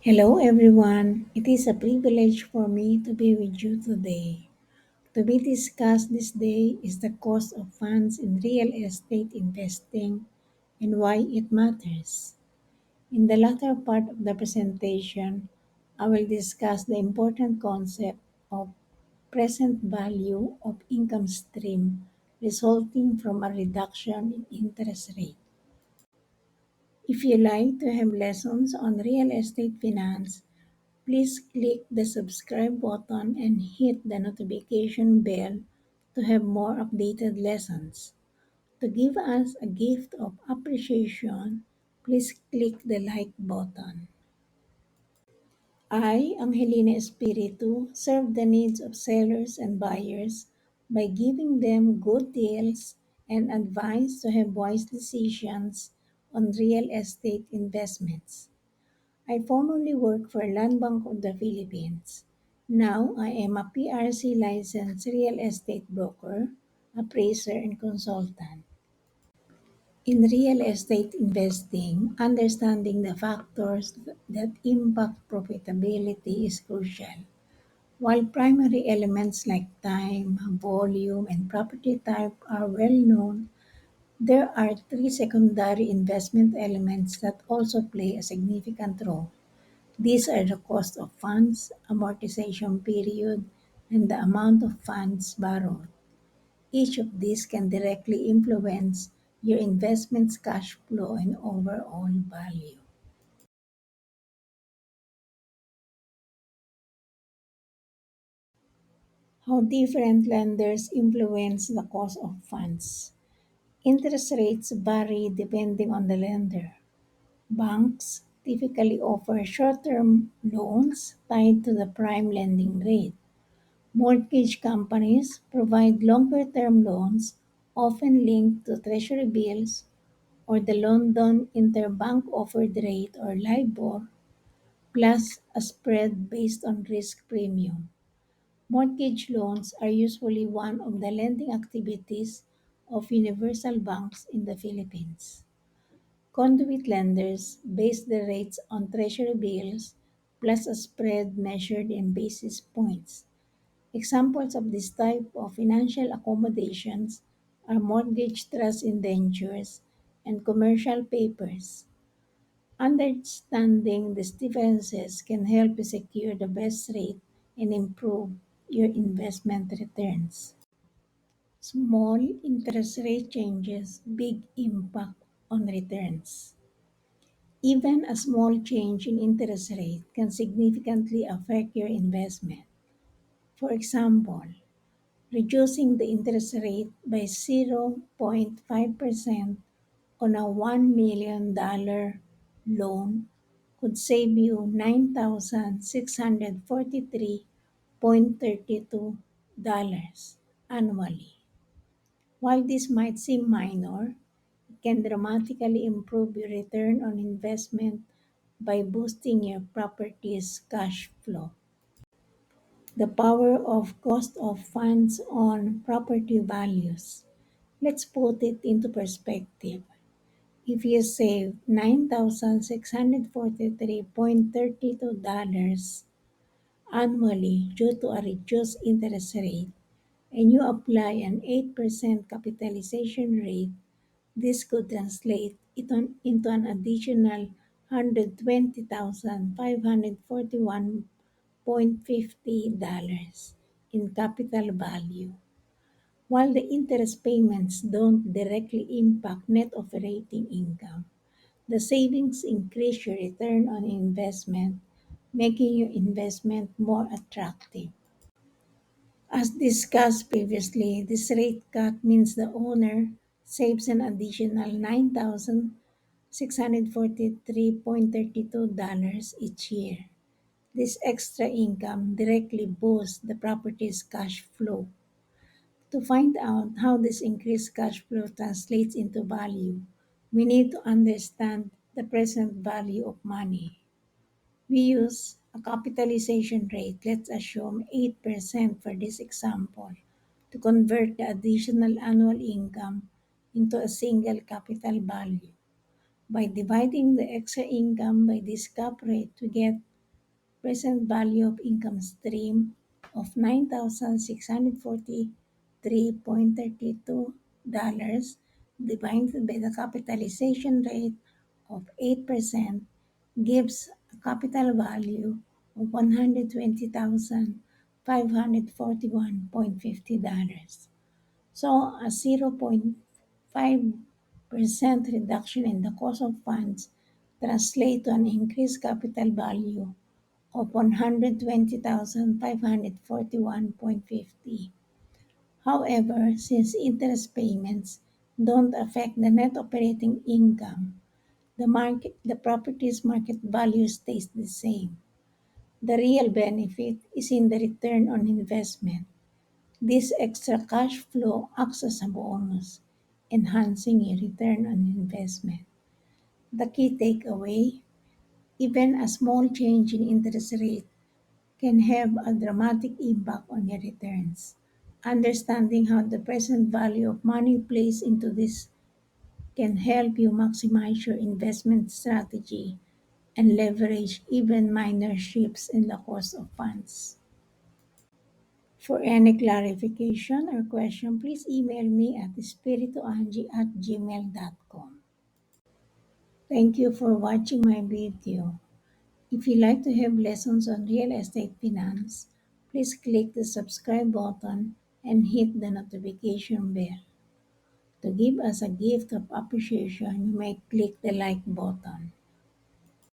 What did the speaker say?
Hello, everyone. It is a privilege for me to be with you today. To be discussed this day is the cost of funds in real estate investing and why it matters. In the latter part of the presentation, I will discuss the important concept of present value of income stream resulting from a reduction in interest rate. If you like to have lessons on real estate finance, please click the subscribe button and hit the notification bell to have more updated lessons. To give us a gift of appreciation, please click the like button. I, Angelina Espiritu, serve the needs of sellers and buyers by giving them good deals and advice to have wise decisions on real estate investments. I formerly worked for Land Bank of the Philippines. Now I am a PRC licensed real estate broker, appraiser, and consultant. In real estate investing, understanding the factors that impact profitability is crucial. While primary elements like time, volume, and property type are well known, there are three secondary investment elements that also play a significant role. These are the cost of funds, amortization period, and the amount of funds borrowed. Each of these can directly influence your investment's cash flow and overall value. How different lenders influence the cost of funds. Interest rates vary depending on the lender. Banks typically offer short term loans tied to the prime lending rate. Mortgage companies provide longer term loans, often linked to treasury bills or the London Interbank Offered Rate or LIBOR, plus a spread based on risk premium. Mortgage loans are usually one of the lending activities of universal banks in the Philippines. Conduit lenders base their rates on treasury bills plus a spread measured in basis points. Examples of this type of financial accommodations are mortgage trust indentures and commercial papers. Understanding these differences can help you secure the best rate and improve your investment returns. Small interest rate changes, big impact on returns. Even a small change in interest rate can significantly affect your investment. For example, reducing the interest rate by 0.5% on a $1 million loan could save you $9,643.32 annually. While this might seem minor, it can dramatically improve your return on investment by boosting your property's cash flow. The power of cost of funds on property values. Let's put it into perspective. If you save $9,643.32 annually due to a reduced interest rate and you apply an 8% capitalization rate, this could translate into an additional $120,541.50 in capital value. While the interest payments don't directly impact net operating income, the savings increase your return on investment, making your investment more attractive. As discussed previously, this rate cut means the owner saves an additional $9,643.32 each year. This extra income directly boosts the property's cash flow. To find out how this increased cash flow translates into value, we need to understand the present value of money. We use a capitalization rate, let's assume 8% for this example, to convert the additional annual income into a single capital value. By dividing the extra income by this cap rate, we get present value of income stream of $9,643.32 divided by the capitalization rate of 8% gives a capital value of $120,541.50. So a 0.5% reduction in the cost of funds translates to an increased capital value of 120,541.50. However, since interest payments don't affect the net operating income, the property's market value stays the same. The real benefit is in the return on investment. This extra cash flow acts as a bonus, enhancing your return on investment. The key takeaway: even a small change in interest rate can have a dramatic impact on your returns. Understanding how the present value of money plays into this can help you maximize your investment strategy and leverage even minor shifts in the cost of funds. For any clarification or question, please email me at espirituangie@gmail.com. Thank you for watching my video. If you like to have lessons on real estate finance, please click the subscribe button and hit the notification bell. To give us a gift of appreciation, you may click the like button.